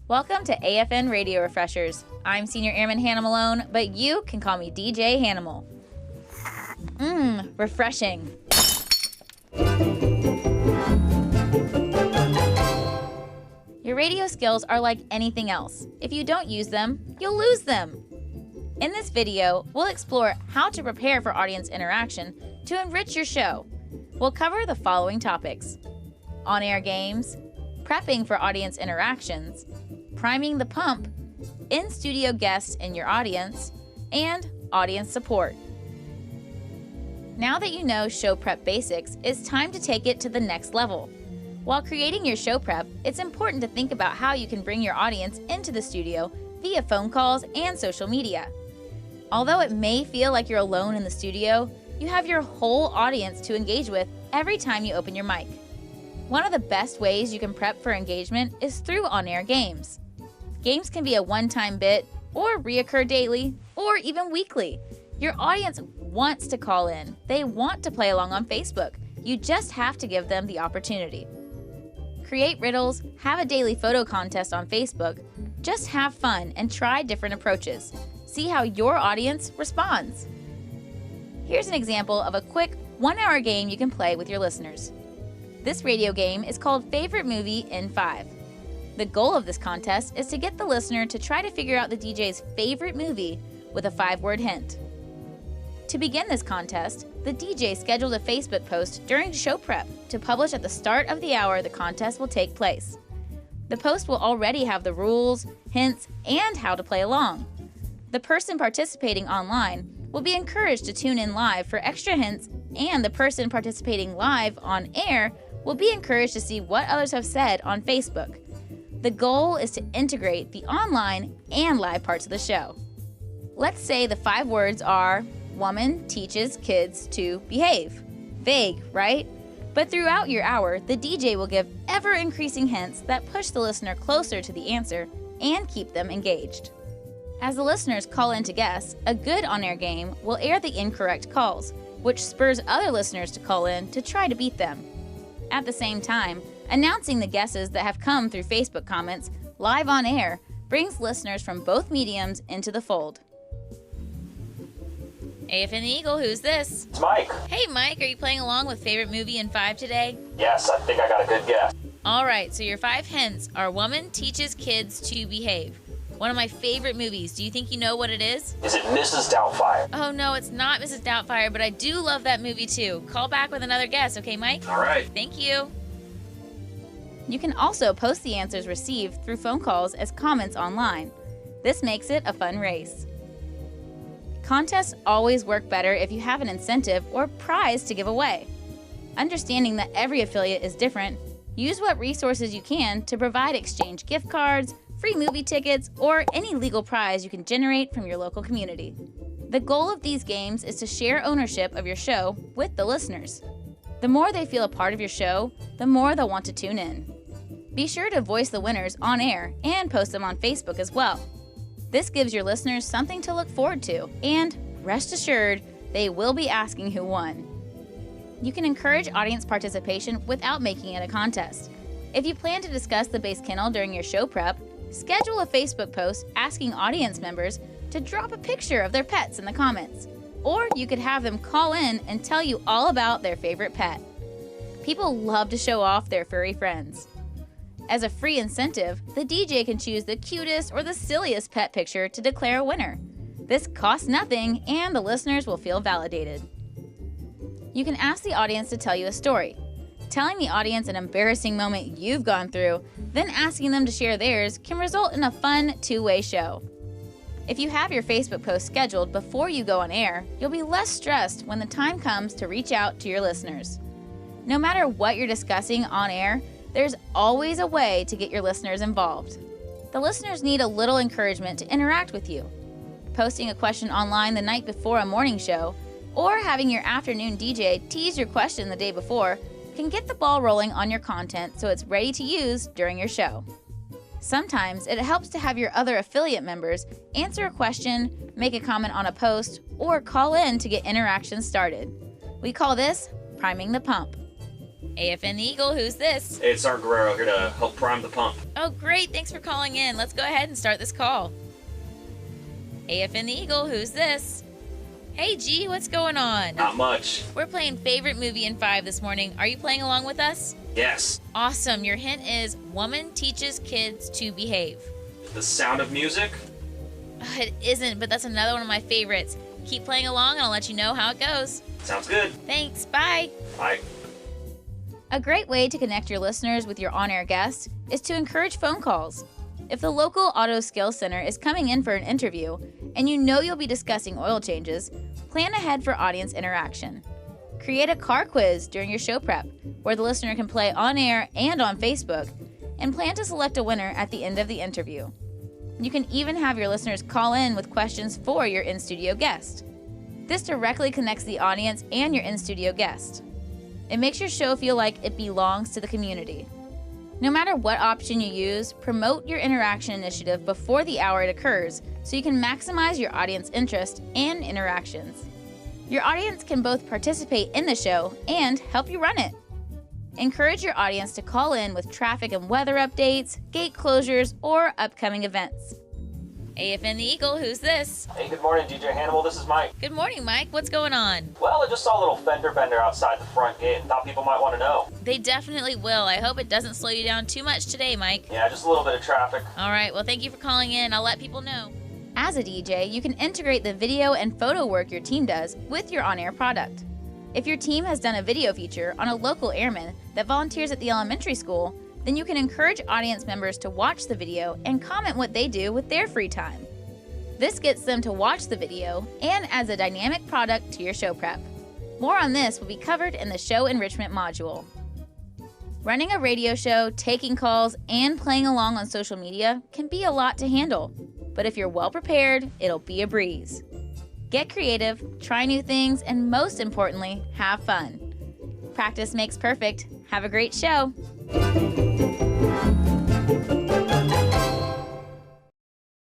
Welcome to AFN Radio Refreshers. I'm Senior Airman Hannah Malone, but you can call me DJ Hanimal. Refreshing. Your radio skills are like anything else. If you don't use them, you'll lose them. In this video, we'll explore how to prepare for audience interaction to enrich your show. We'll cover the following topics: on-air games, prepping for audience interactions, priming the pump, in-studio guests in your audience, and audience support. Now that you know show prep basics, it's time to take it to the next level. While creating your show prep, it's important to think about how you can bring your audience into the studio via phone calls and social media. Although it may feel like you're alone in the studio, you have your whole audience to engage with every time you open your mic. One of the best ways you can prep for engagement is through on-air games. Games can be a one-time bit, or reoccur daily, or even weekly. Your audience wants to call in. They want to play along on Facebook. You just have to give them the opportunity. Create riddles, have a daily photo contest on Facebook. Just have fun and try different approaches. See how your audience responds. Here's an example of a quick 1-hour game you can play with your listeners. This radio game is called Favorite Movie in 5. The goal of this contest is to get the listener to try to figure out the DJ's favorite movie with a 5-word hint. To begin this contest, the DJ scheduled a Facebook post during show prep to publish at the start of the hour the contest will take place. The post will already have the rules, hints, and how to play along. The person participating online will be encouraged to tune in live for extra hints, and the person participating live on air will be encouraged to see what others have said on Facebook. The goal is to integrate the online and live parts of the show. Let's say the 5 words are: woman teaches kids to behave. Vague, right? But throughout your hour, the DJ will give ever-increasing hints that push the listener closer to the answer and keep them engaged. As the listeners call in to guess, a good on-air game will air the incorrect calls, which spurs other listeners to call in to try to beat them. At the same time, announcing the guesses that have come through Facebook comments live on air brings listeners from both mediums into the fold. AFN Eagle, who's this? It's Mike. Hey Mike, are you playing along with Favorite Movie in 5 today? Yes, I think I got a good guess. Alright, so your 5 hints are: woman teaches kids to behave. One of my favorite movies. Do you think you know what it is? Is it Mrs. Doubtfire? Oh no, it's not Mrs. Doubtfire, but I do love that movie too. Call back with another guess, okay Mike? All right. Thank you. You can also post the answers received through phone calls as comments online. This makes it a fun race. Contests always work better if you have an incentive or prize to give away. Understanding that every affiliate is different, use what resources you can to provide exchange gift cards, free movie tickets, or any legal prize you can generate from your local community. The goal of these games is to share ownership of your show with the listeners. The more they feel a part of your show, the more they'll want to tune in. Be sure to voice the winners on air and post them on Facebook as well. This gives your listeners something to look forward to, and rest assured, they will be asking who won. You can encourage audience participation without making it a contest. If you plan to discuss the base kennel during your show prep, schedule a Facebook post asking audience members to drop a picture of their pets in the comments. Or you could have them call in and tell you all about their favorite pet. People love to show off their furry friends. As a free incentive, the DJ can choose the cutest or the silliest pet picture to declare a winner. This costs nothing, and the listeners will feel validated. You can ask the audience to tell you a story. Telling the audience an embarrassing moment you've gone through, then asking them to share theirs can result in a fun two-way show. If you have your Facebook post scheduled before you go on air, you'll be less stressed when the time comes to reach out to your listeners. No matter what you're discussing on air, there's always a way to get your listeners involved. The listeners need a little encouragement to interact with you. Posting a question online the night before a morning show, or having your afternoon DJ tease your question the day before, can get the ball rolling on your content so it's ready to use during your show. Sometimes it helps to have your other affiliate members answer a question, make a comment on a post, or call in to get interaction started. We call this priming the pump. AFN Eagle, who's this? Hey, it's Sergeant Guerrero here to help prime the pump. Oh, great. Thanks for calling in. Let's go ahead and start this call. AFN Eagle, who's this? Hey, G, what's going on? Not much. We're playing Favorite Movie in 5 this morning. Are you playing along with us? Yes. Awesome. Your hint is woman teaches kids to behave. The Sound of Music? It isn't, but that's another one of my favorites. Keep playing along and I'll let you know how it goes. Sounds good. Thanks. Bye. Bye. A great way to connect your listeners with your on-air guest is to encourage phone calls. If the local Auto Skills Center is coming in for an interview and you know you'll be discussing oil changes, plan ahead for audience interaction. Create a car quiz during your show prep where the listener can play on air and on Facebook, and plan to select a winner at the end of the interview. You can even have your listeners call in with questions for your in-studio guest. This directly connects the audience and your in-studio guest. It makes your show feel like it belongs to the community. No matter what option you use, promote your interaction initiative before the hour it occurs so you can maximize your audience interest and interactions. Your audience can both participate in the show and help you run it. Encourage your audience to call in with traffic and weather updates, gate closures, or upcoming events. AFN the Eagle, who's this? Hey, good morning, DJ Hannibal. This is Mike. Good morning, Mike. What's going on? Well, I just saw a little fender bender outside the front gate and thought people might want to know. They definitely will. I hope it doesn't slow you down too much today, Mike. Yeah, just a little bit of traffic. All right. Well, thank you for calling in. I'll let people know. As a DJ, you can integrate the video and photo work your team does with your on-air product. If your team has done a video feature on a local airman that volunteers at the elementary school, then you can encourage audience members to watch the video and comment what they do with their free time. This gets them to watch the video and adds a dynamic product to your show prep. More on this will be covered in the show enrichment module. Running a radio show, taking calls, and playing along on social media can be a lot to handle, but if you're well prepared, it'll be a breeze. Get creative, try new things, and most importantly, have fun. Practice makes perfect. Have a great show.